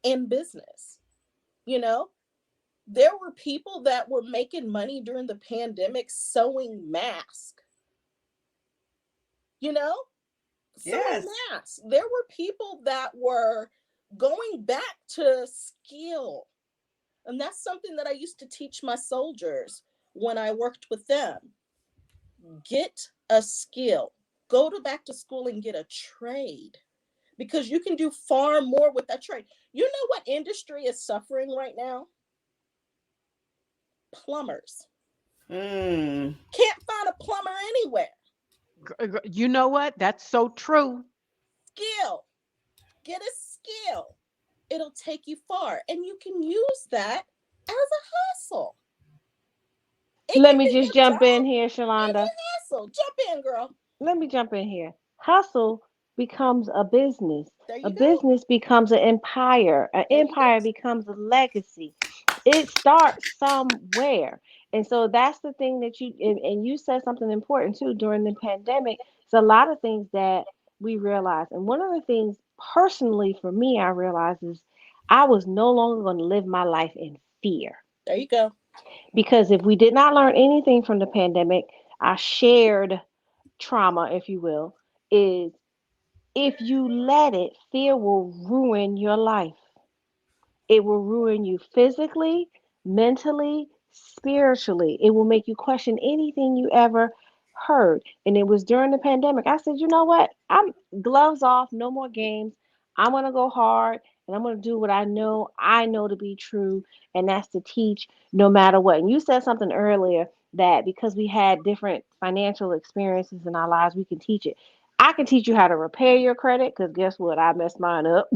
in business. You know, there were people that were making money during the pandemic sewing masks, you know, sewing Yes. masks. There were people that were going back to skill. And that's something that I used to teach my soldiers when I worked with them. Get a skill. Go to back to school and get a trade because you can do far more with that trade. You know what industry is suffering right now? Plumbers. Mm. Can't find a plumber anywhere. You know what? That's so true. Skill. Get a skill. It'll take you far. And you can use that as a hustle. It Let can me be just your jump in job here, and Shalonda. your hustle. Jump in, girl. Let me jump in here. Hustle becomes a business. There A you go. business becomes an empire. An There you go. empire becomes a legacy. It starts somewhere. And so that's the thing that and you said something important too during the pandemic. It's a lot of things that we realized. And one of the things personally for me, I realized is I was no longer going to live my life in fear. There you go. Because if we did not learn anything from the pandemic, I shared trauma, if you will, is if you let it, fear will ruin your life. It will ruin you physically, mentally, spiritually. It will make you question anything you ever heard. And it was during the pandemic. I said, you know what? I'm gloves off, no more games. I'm gonna go hard and I'm gonna do what I know to be true, and that's to teach no matter what. And you said something earlier that because we had different financial experiences in our lives, we can teach it. I can teach you how to repair your credit because guess what? I messed mine up.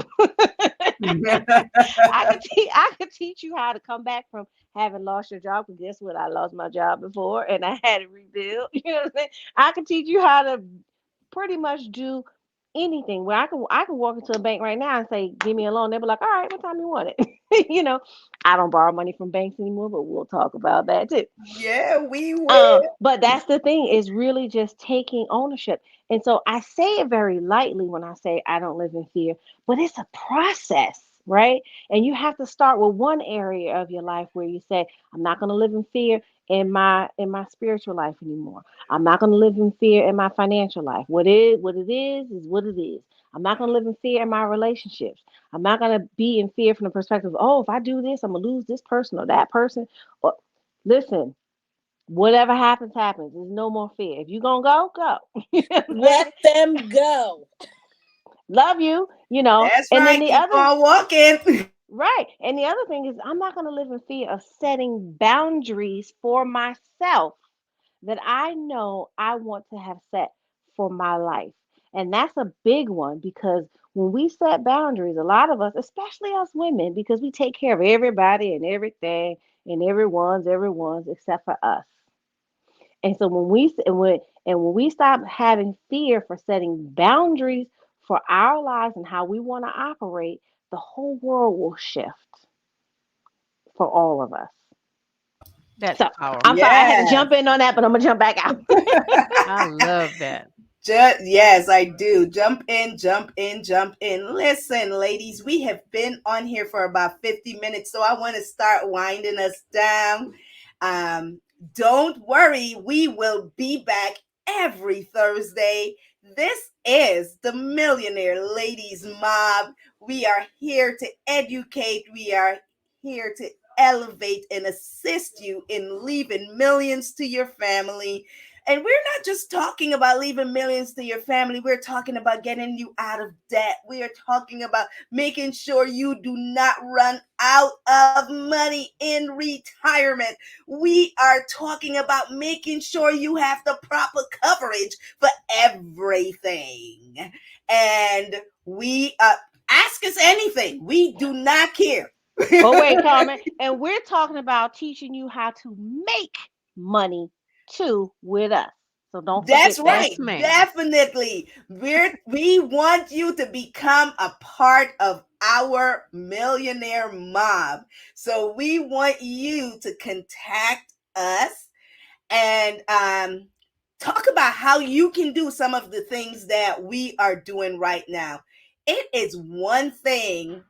I could teach you how to come back from having lost your job. Because guess what? I lost my job before and I had to rebuild. You know what I'm saying? I could teach you how to pretty much do anything. Where I can walk into a bank right now and say, "Give me a loan." They'll be like, "All right, what time you want it?" I don't borrow money from banks anymore, but we'll talk about that too. Yeah, we will. But that's the thing, is really just taking ownership. And so I say it very lightly when I say I don't live in fear, but it's a process, right? And you have to start with one area of your life where you say, I'm not going to live in fear in my spiritual life anymore. I'm not going to live in fear in my financial life. What it is what it is. I'm not going to live in fear in my relationships. I'm not going to be in fear from the perspective of, oh, if I do this, I'm going to lose this person or that person. Or listen, whatever happens, happens. There's no more fear. If you're going to go, go. You know what I'm Let saying? them go. Love you, That's And then right. the Keep other, on walking. right. And the other thing is, I'm not going to live in fear of setting boundaries for myself that I know I want to have set for my life. And that's a big one, because when we set boundaries, a lot of us, especially us women, because we take care of everybody and everything and everyone's except for us. And so when we stop having fear for setting boundaries for our lives and how we want to operate, the whole world will shift for all of us. That's So I'm powerful. sorry I had to Yes. jump in on that, but I'm gonna jump back out. I love that. Yes, I do. Jump in, jump in, jump in. Listen, ladies, we have been on here for about 50 minutes, so I want to start winding us down. Um, don't worry, we will be back every Thursday. This is the Millionaire Ladies Mob. We are here to educate, we are here to elevate and assist you in leaving millions to your family. And we're not just talking about leaving millions to your family. We're talking about getting you out of debt. We are talking about making sure you do not run out of money in retirement. We are talking about making sure you have the proper coverage for everything. And we ask us anything. We do not care. But wait, Carmen, and we're talking about teaching you how to make money too with us. So don't That's forget that. right. Yes, ma'am. Definitely. We want you to become a part of our millionaire mob. So we want you to contact us and talk about how you can do some of the things that we are doing right now. It is one thing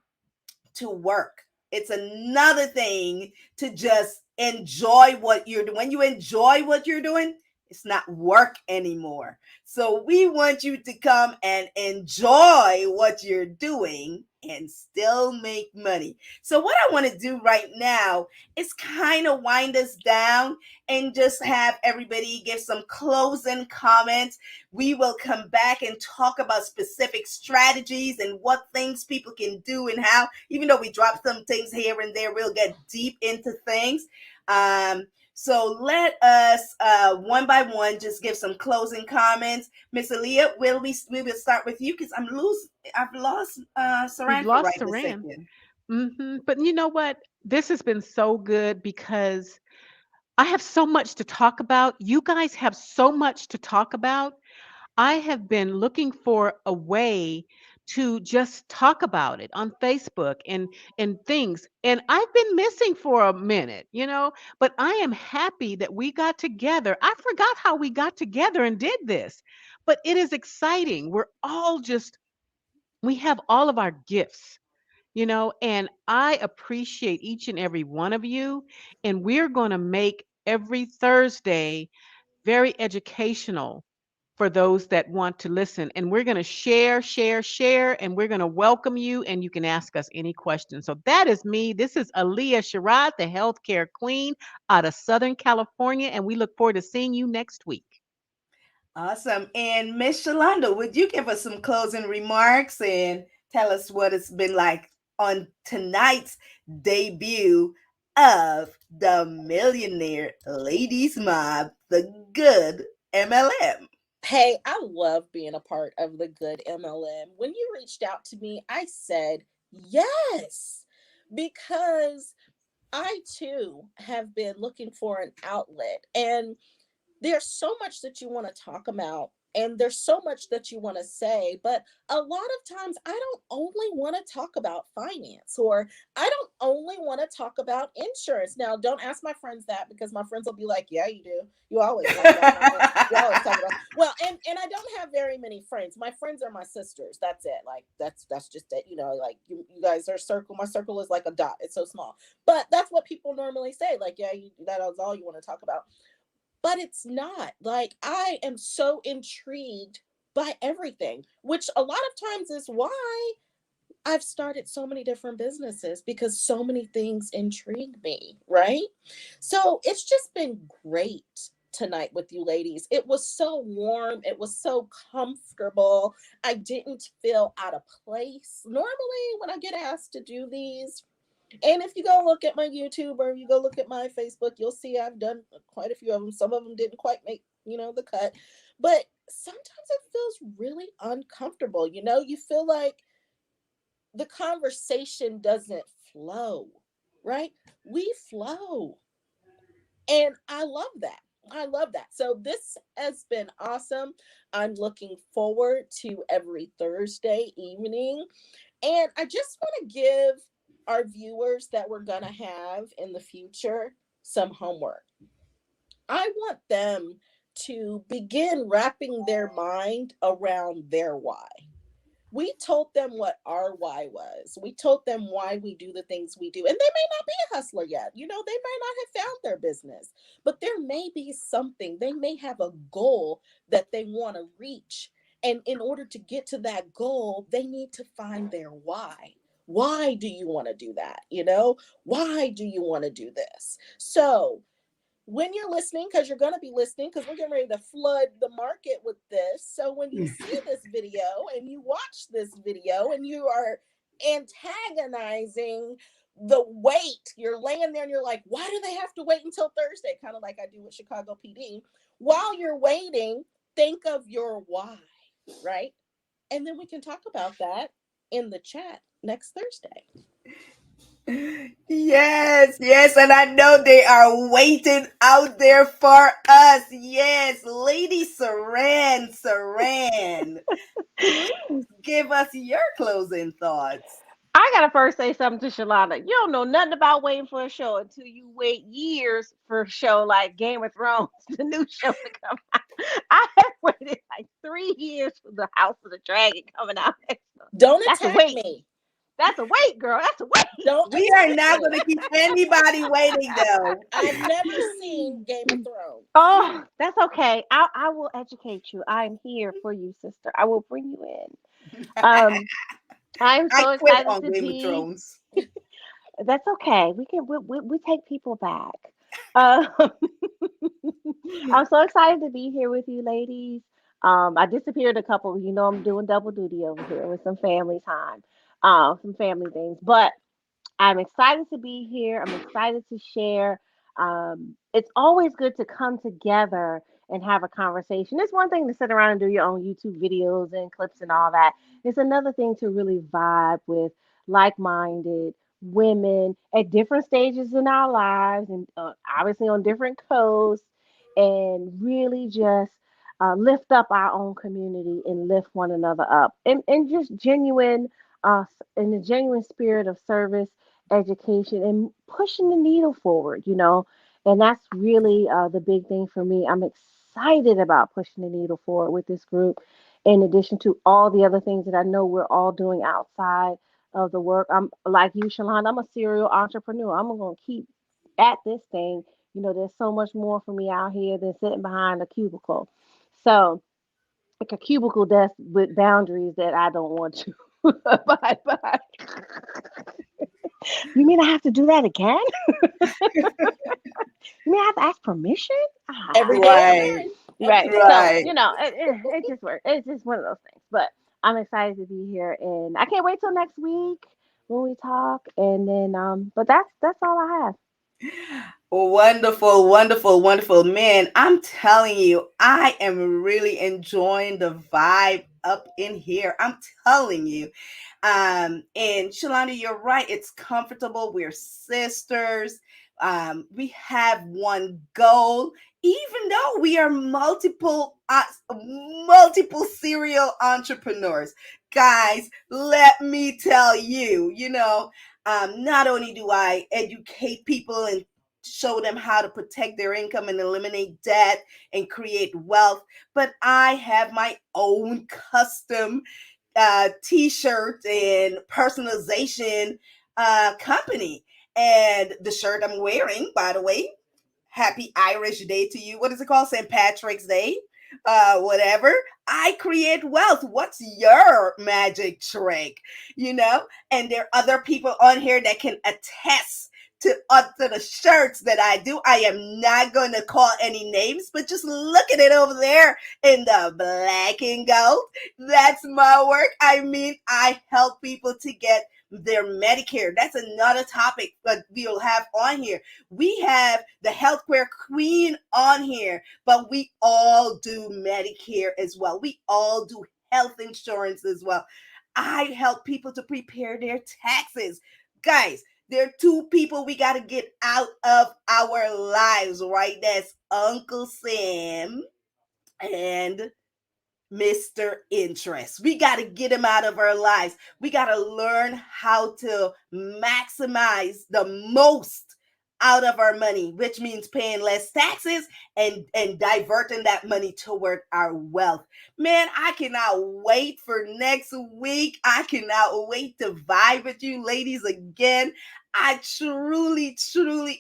to work. It's another thing to just enjoy what you're doing. When you enjoy what you're doing, it's not work anymore. So we want you to come and enjoy what you're doing and still make money. So what I want to do right now is kind of wind us down and just have everybody give some closing comments. We will come back and talk about specific strategies and what things people can do and how, even though we drop some things here and there, we'll get deep into things. So let us one by one just give some closing comments. Miss Aaliyah, we will start with you because I've lost We've Saran for lost right this Saran. second. But you know what? This has been so good because I have so much to talk about. You guys have so much to talk about. I have been looking for a way to just talk about it on Facebook and things. And I've been missing for a minute, but I am happy that we got together. I forgot how we got together and did this. But it is exciting. We have all of our gifts. And I appreciate each and every one of you. And we're going to make every Thursday very educational for those that want to listen. And we're going to share, share, share, and we're going to welcome you and you can ask us any questions. So that is me. This is Aaliyah Sherrod, the healthcare queen out of Southern California. And we look forward to seeing you next week. Awesome. And Miss Shalonda, would you give us some closing remarks and tell us what it's been like on tonight's debut of the Millionaire Ladies Mob, the good MLM? Hey, I love being a part of the good MLM. When you reached out to me, I said yes, because I too have been looking for an outlet. And there's so much that you want to talk about and there's so much that you want to say, but a lot of times I don't only want to talk about finance, or I don't only want to talk about insurance. Now, don't ask my friends that, because my friends will be like, yeah, you do, you always talk about finance, you always talk about, well, and I don't have very many friends. My friends are my sisters, that's it. Like, that's just it, like, you guys are circle, my circle is like a dot, it's so small. But that's what people normally say, like, yeah, that is all you want to talk about. But it's not. Like, I am so intrigued by everything, which a lot of times is why I've started so many different businesses, because so many things intrigue me, right? So it's just been great tonight with you ladies. It was so warm, it was so comfortable. I didn't feel out of place. Normally, when I get asked to do these, and if you go look at my YouTube or you go look at my Facebook, you'll see I've done quite a few of them. Some of them didn't quite make, the cut. But sometimes it feels really uncomfortable. You feel like the conversation doesn't flow, right? We flow. And I love that. I love that. So this has been awesome. I'm looking forward to every Thursday evening. And I just want to give our viewers that we're going to have in the future some homework. I want them to begin wrapping their mind around their why. We told them what our why was. We told them why we do the things we do. And they may not be a hustler yet. They may not have found their business, but there may be something. They may have a goal that they want to reach. And in order to get to that goal, they need to find their why. Why do you want to do that? Why do you want to do this? So when you're listening, because you're going to be listening, because we're getting ready to flood the market with this. So when you see this video and you watch this video and you are antagonizing the wait, you're laying there and you're like, why do they have to wait until Thursday? Kind of like I do with Chicago PD. While you're waiting, think of your why, right? And then we can talk about that in the chat next Thursday. Yes, yes, and I know they are waiting out there for us. Yes, Lady Saran, please give us your closing thoughts. I gotta first say something to Shalana. You don't know nothing about waiting for a show until you wait years for a show like Game of Thrones, the new show to come out. I have waited like 3 years for the House of the Dragon coming out next month. Don't That's a attack wait. me. That's a wait, girl. That's a wait. Don't We are attack not me. going to keep anybody waiting, though. I've never seen Game of Thrones. Oh, that's okay. I will educate you. I'm here for you, sister. I will bring you in. Um, I'm I so quit excited on to Game of be. Thrones. That's okay. We take people back. Uh, I'm so excited to be here with you, ladies. I disappeared a couple. I'm doing double duty over here with some family time, some family things. But I'm excited to be here. I'm excited to share. It's always good to come together and have a conversation. It's one thing to sit around and do your own YouTube videos and clips and all that. It's another thing to really vibe with like minded women at different stages in our lives and obviously on different coasts and really just lift up our own community and lift one another up and just genuine in a genuine spirit of service education and pushing the needle forward, and that's really the big thing for me. I'm excited about pushing the needle forward with this group, in addition to all the other things that I know we're all doing outside of the work. I'm like you, Shalon, I'm a serial entrepreneur. I'm going to keep at this thing. There's so much more for me out here than sitting behind a cubicle. So, like a cubicle desk with boundaries that I don't want to abide by. You mean I have to do that again? You mean I have to ask permission? Ah, Every day of the Right, month. Every right. day of the So, right. month. it just works. It's just one of those things. But I'm excited to be here and I can't wait till next week when we talk. And then but that's all I have. Wonderful, wonderful, wonderful. Man, I'm telling you, I am really enjoying the vibe up in here. I'm telling you. And Shalanda, you're right. It's comfortable. We're sisters. We have one goal, even though we are multiple serial entrepreneurs, guys, let me tell you, not only do I educate people and show them how to protect their income and eliminate debt and create wealth, but I have my own custom t-shirt and personalization company. And the shirt I'm wearing, by the way, happy Irish Day to you. What is it called? St. Patrick's Day? Whatever. I create wealth. What's your magic trick? You know? And there are other people on here that can attest to the shirts that I do. I am not going to call any names, but just look at it over there in the black and gold. That's my work. I mean, I help people to get their Medicare. That's another topic that we'll have on here. We have the healthcare queen on here, but we all do Medicare as well. We all do health insurance as well. I help people to prepare their taxes. Guys, there are two people we got to get out of our lives, right? That's Uncle Sam and Mr. Interest. We got to get him out of our lives. We got to learn how to maximize the most out of our money, which means paying less taxes and diverting that money toward our wealth. Man, I cannot wait for next week. I cannot wait to vibe with you ladies again. I truly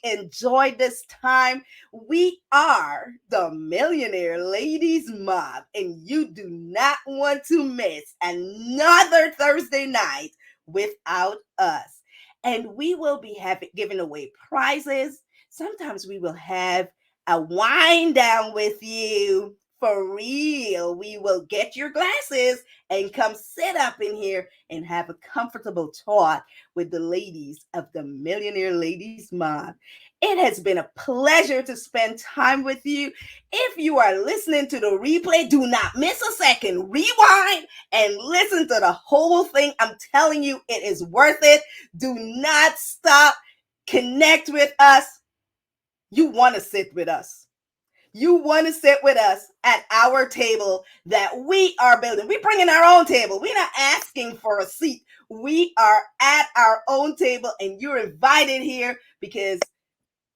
enjoyed this time. We are the Millionaire Ladies Mob, and you do not want to miss another Thursday night without us. And we will be giving away prizes. Sometimes we will have a wind down with you. For real, we will get your glasses and come sit up in here and have a comfortable talk with the ladies of the Millionaire Ladies Mob. It has been a pleasure to spend time with you. If you are listening to the replay, do not miss a second. Rewind and listen to the whole thing. I'm telling you, it is worth it. Do not stop. Connect with us. You want to sit with us. You want to sit with us at our table that we are building. We're bringing our own table. We're not asking for a seat. We are at our own table, and you're invited here because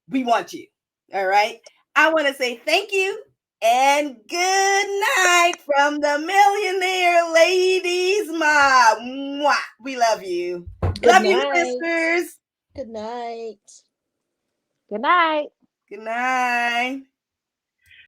we want you. All right. I want to say thank you and good night from the Millionaire Ladies Mob. Mwah. We love you. Good Love you, night. sisters. Good night. Good night. Good night.